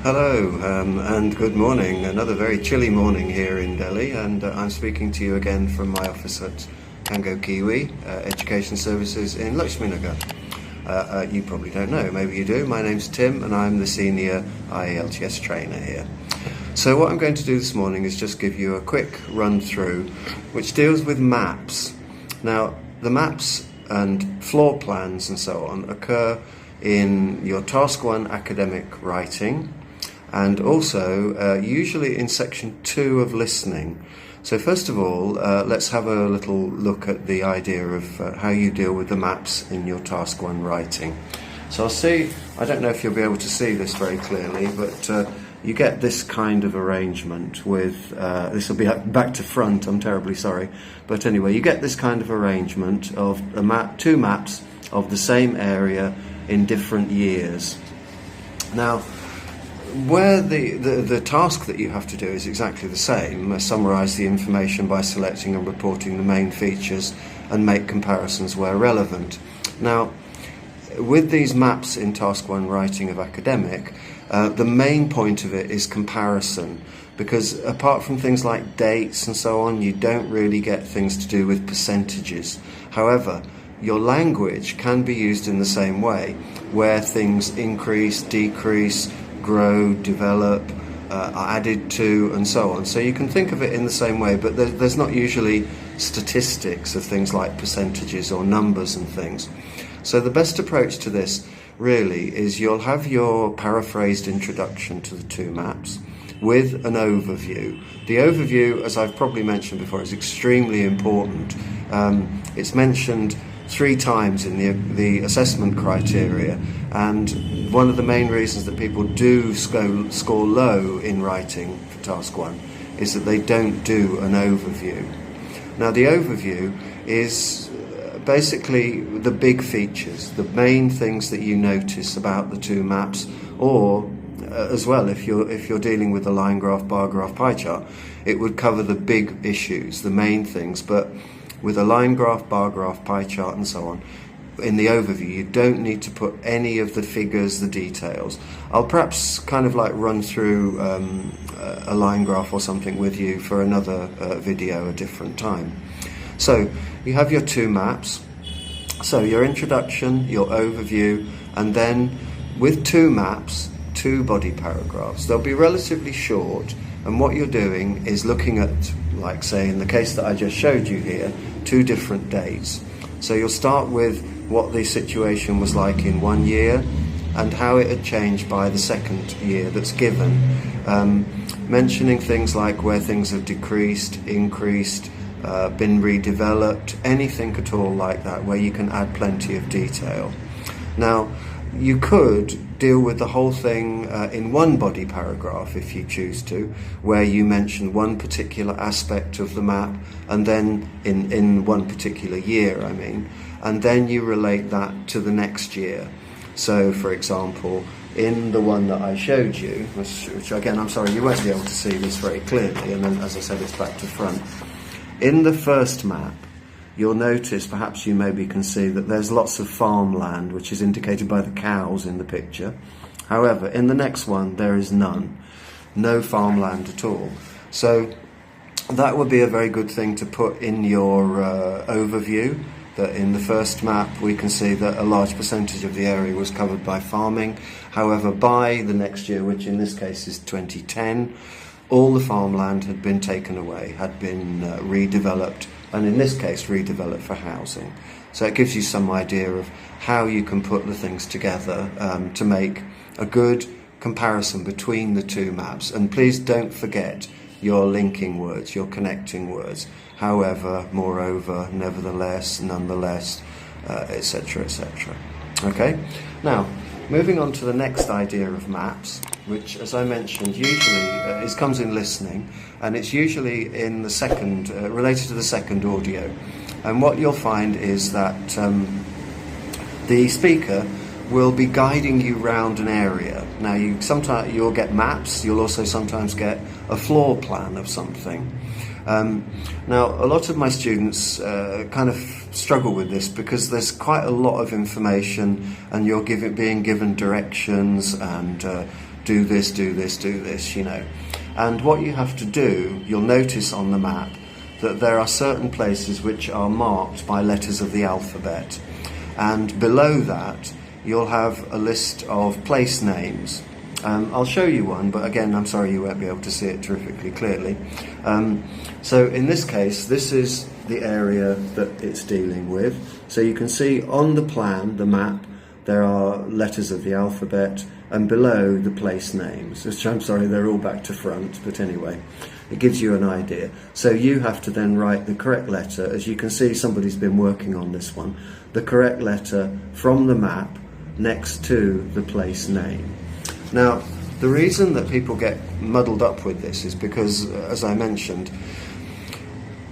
Hello and good morning. Another very chilly morning here in Delhi, and I'm speaking to you again from my office at Kangokiwi Education Services in Lakshminagar. You probably don't know, maybe you do. My name's Tim and I'm the senior IELTS trainer here. So what I'm going to do this morning is just give you a quick run through which deals with maps. Now, the maps and floor plans and so on occur in your Task 1 academic writing, and also usually in section 2 of listening. So first of all, let's have a little look at the idea of how you deal with the maps in your Task 1 writing. So I don't know if you'll be able to see this very clearly, but you get this kind of arrangement with, this will be back to front, I'm terribly sorry, but anyway, you get this kind of arrangement of two maps of the same area in different years. Now, where the task that you have to do is exactly the same, summarise the information by selecting and reporting the main features and make comparisons where relevant. Now, with these maps in Task 1 writing of academic, the main point of it is comparison, because apart from things like dates and so on, you don't really get things to do with percentages. However, your language can be used in the same way, where things increase, decrease, grow, develop, are added to, and so on. So you can think of it in the same way, but there's not usually statistics of things like percentages or numbers and things. So the best approach to this really is you'll have your paraphrased introduction to the two maps with an overview. The overview, as I've probably mentioned before, is extremely important. It's mentioned 3 times in the assessment criteria, and one of the main reasons that people do score low in writing for Task 1 is that they don't do an overview. Now, the overview is basically the big features, the main things that you notice about the two maps, or as well, if you're dealing with a line graph, bar graph, pie chart, it would cover the big issues, the main things. But with a line graph, bar graph, pie chart and so on, in the overview you don't need to put any of the figures, the details. I'll perhaps kind of like run through a line graph or something with you for another video a different time. So you have your two maps, so your introduction, your overview, and then with two maps, 2 body paragraphs. They'll be relatively short, and what you're doing is looking at, like say in the case that I just showed you here, 2 different dates. So you'll start with what the situation was like in one year and how it had changed by the second year that's given, mentioning things like where things have decreased, increased, been redeveloped, anything at all like that, where you can add plenty of detail. Now, you could deal with the whole thing in one body paragraph if you choose to, where you mention one particular aspect of the map, and then in one particular year, I mean, and then you relate that to the next year. So, for example, in the one that I showed you, which again, I'm sorry, you won't be able to see this very clearly, and then, as I said, it's back to front. In the first map, you'll notice, perhaps you maybe can see, that there's lots of farmland, which is indicated by the cows in the picture. However, in the next one, there is none. No farmland at all. So that would be a very good thing to put in your overview, that in the first map we can see that a large percentage of the area was covered by farming. However, by the next year, which in this case is 2010, all the farmland had been taken away, had been redeveloped, and in this case redeveloped for housing. So it gives you some idea of how you can put the things together to make a good comparison between the two maps. And please don't forget your linking words, your connecting words: however, moreover, nevertheless, nonetheless, etc., etc. Okay? Now, moving on to the next idea of maps, which, as I mentioned, usually comes in listening, and it's usually in the second, related to the second audio. And what you'll find is that the speaker will be guiding you round an area. Now, sometimes you'll get maps, you'll also sometimes get a floor plan of something. Now, a lot of my students kind of struggle with this because there's quite a lot of information, and you're being given directions and do this, do this, do this, you know. And what you have to do, you'll notice on the map that there are certain places which are marked by letters of the alphabet. And below that, you'll have a list of place names. I'll show you one, but again, I'm sorry you won't be able to see it terrifically clearly. So in this case, this is the area that it's dealing with. So you can see on the plan, the map, there are letters of the alphabet, and below the place names, which I'm sorry, they're all back to front, but anyway, it gives you an idea. So you have to then write the correct letter. As you can see, somebody's been working on this one. The correct letter from the map next to the place name. Now, the reason that people get muddled up with this is because, as I mentioned,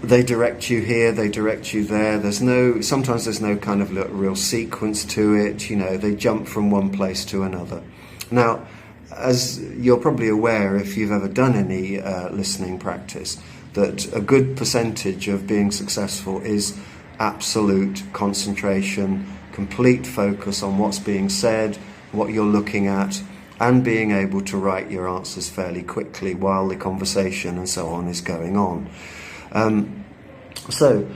they direct you here, they direct you there. Sometimes there's no kind of real sequence to it. You know, they jump from one place to another. Now, as you're probably aware, if you've ever done any listening practice, that a good percentage of being successful is absolute concentration, complete focus on what's being said, what you're looking at, and being able to write your answers fairly quickly while the conversation and so on is going on. So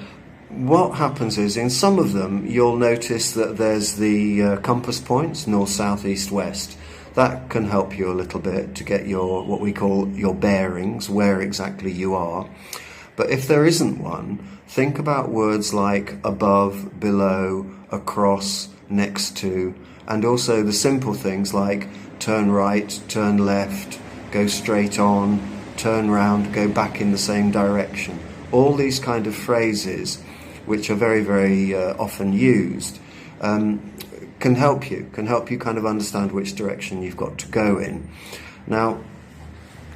what happens is, in some of them, you'll notice that there's the compass points, north, south, east, west. That can help you a little bit to get your, what we call your bearings, where exactly you are. But if there isn't one, think about words like above, below, across, next to, and also the simple things like turn right, turn left, go straight on, turn round, go back in the same direction. All these kind of phrases, which are very, very often used, can help you kind of understand which direction you've got to go in. Now,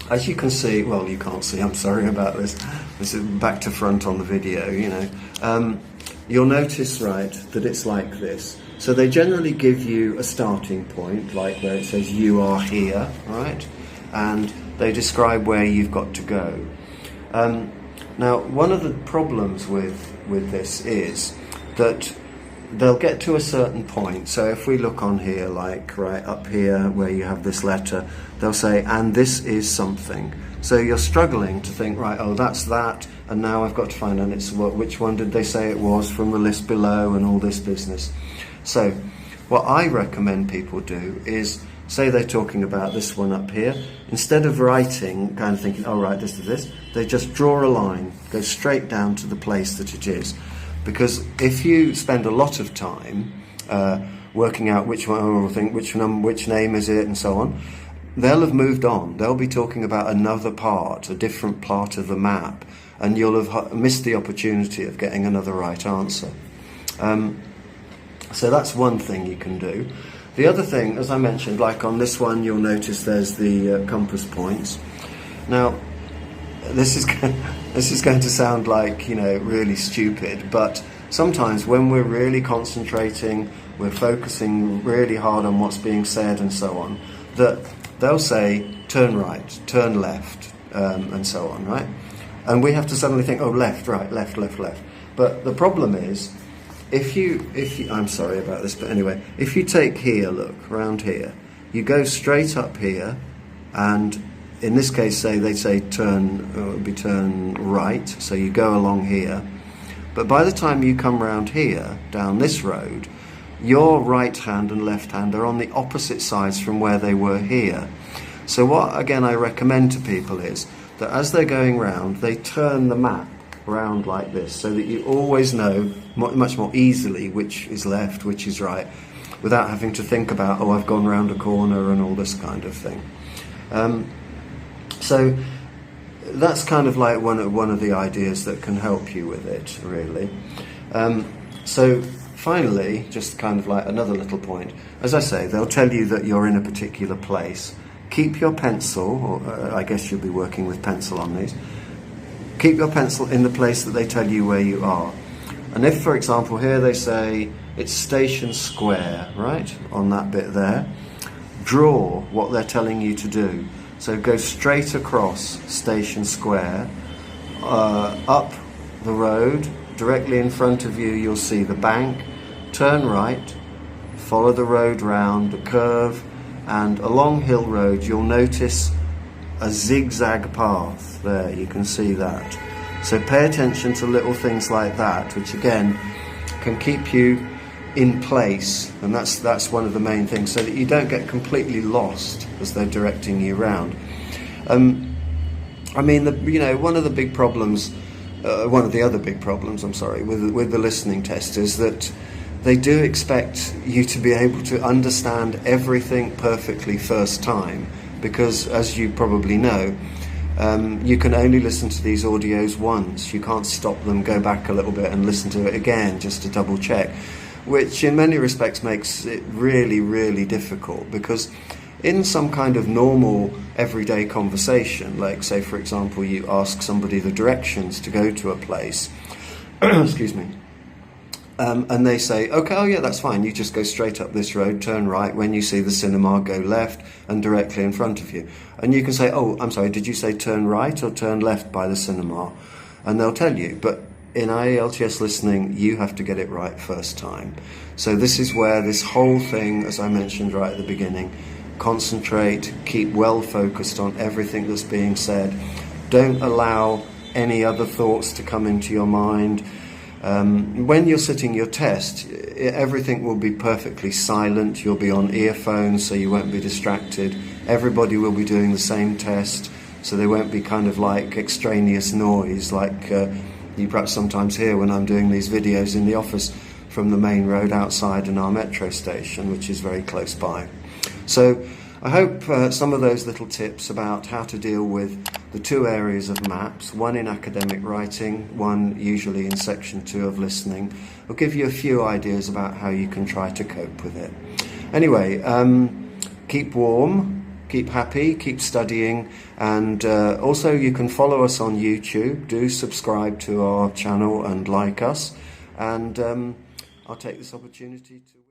as you can see, well, you can't see, I'm sorry about this. This is back to front on the video, you know. You'll notice, right, that it's like this. So they generally give you a starting point, like where it says you are here, right? And they describe where you've got to go. Now, one of the problems with this is that they'll get to a certain point. So if we look on here, like right up here where you have this letter, they'll say, and this is something. So you're struggling to think, right, oh, that's that, and now I've got to find out which one did they say it was from the list below and all this business. So what I recommend people do is, say they're talking about this one up here, instead of writing, kind of thinking, oh right, this is this, they just draw a line, go straight down to the place that it is. Because if you spend a lot of time working out which one, or think which name is it and so on, they'll have moved on. They'll be talking about another part, a different part of the map, and you'll have missed the opportunity of getting another right answer. So that's one thing you can do. The other thing, as I mentioned, like on this one, you'll notice there's the compass points. Now, this is going to sound like, you know, really stupid, but sometimes when we're really concentrating, we're focusing really hard on what's being said and so on, that they'll say turn right, turn left, and so on, right? And we have to suddenly think, oh, left, right, left, left, left. But the problem is, if you, I'm sorry about this, but anyway, if you take here, look, around here, you go straight up here, and in this case, they say turn right, so you go along here. But by the time you come round here, down this road, your right hand and left hand are on the opposite sides from where they were here. So what, again, I recommend to people is that as they're going round, they turn the map round like this, so that you always know much more easily which is left, which is right, without having to think about, oh, I've gone round a corner and all this kind of thing. So that's kind of like one of the ideas that can help you with it, really. So finally, just kind of like another little point, as I say, they'll tell you that you're in a particular place. Keep your pencil, or I guess you'll be working with pencil on these. Keep your pencil in the place that they tell you where you are. And if, for example, here they say it's Station Square, right, on that bit there, draw what they're telling you to do. So go straight across Station Square, up the road, directly in front of you you'll see the bank, turn right, follow the road round, the curve, and along Hill Road you'll notice a zigzag path there. You can see that. So pay attention to little things like that, which again can keep you in place, and that's one of the main things, so that you don't get completely lost as they're directing you around. I mean, one of the big problems, one of the other big problems, with the listening test is that they do expect you to be able to understand everything perfectly first time, because as you probably know, you can only listen to these audios once. You can't stop them, go back a little bit and listen to it again just to double check, which in many respects makes it really, really difficult, because in some kind of normal everyday conversation, like say for example you ask somebody the directions to go to a place, excuse me, and they say, okay, oh yeah, that's fine, you just go straight up this road, turn right, when you see the cinema go left, and directly in front of you. And you can say, oh, I'm sorry, did you say turn right or turn left by the cinema? And they'll tell you, but in IELTS listening, you have to get it right first time. So this is where this whole thing, as I mentioned right at the beginning, concentrate, keep well focused on everything that's being said. Don't allow any other thoughts to come into your mind. When you're sitting your test, everything will be perfectly silent. You'll be on earphones, so you won't be distracted. Everybody will be doing the same test, so there won't be kind of like extraneous noise like you perhaps sometimes hear when I'm doing these videos in the office from the main road outside in our metro station, which is very close by. So I hope some of those little tips about how to deal with the two areas of maps, one in academic writing, one usually in section 2 of listening, will give you a few ideas about how you can try to cope with it. Anyway, keep warm, keep happy, keep studying, and also you can follow us on YouTube. Do subscribe to our channel and like us, and I'll take this opportunity to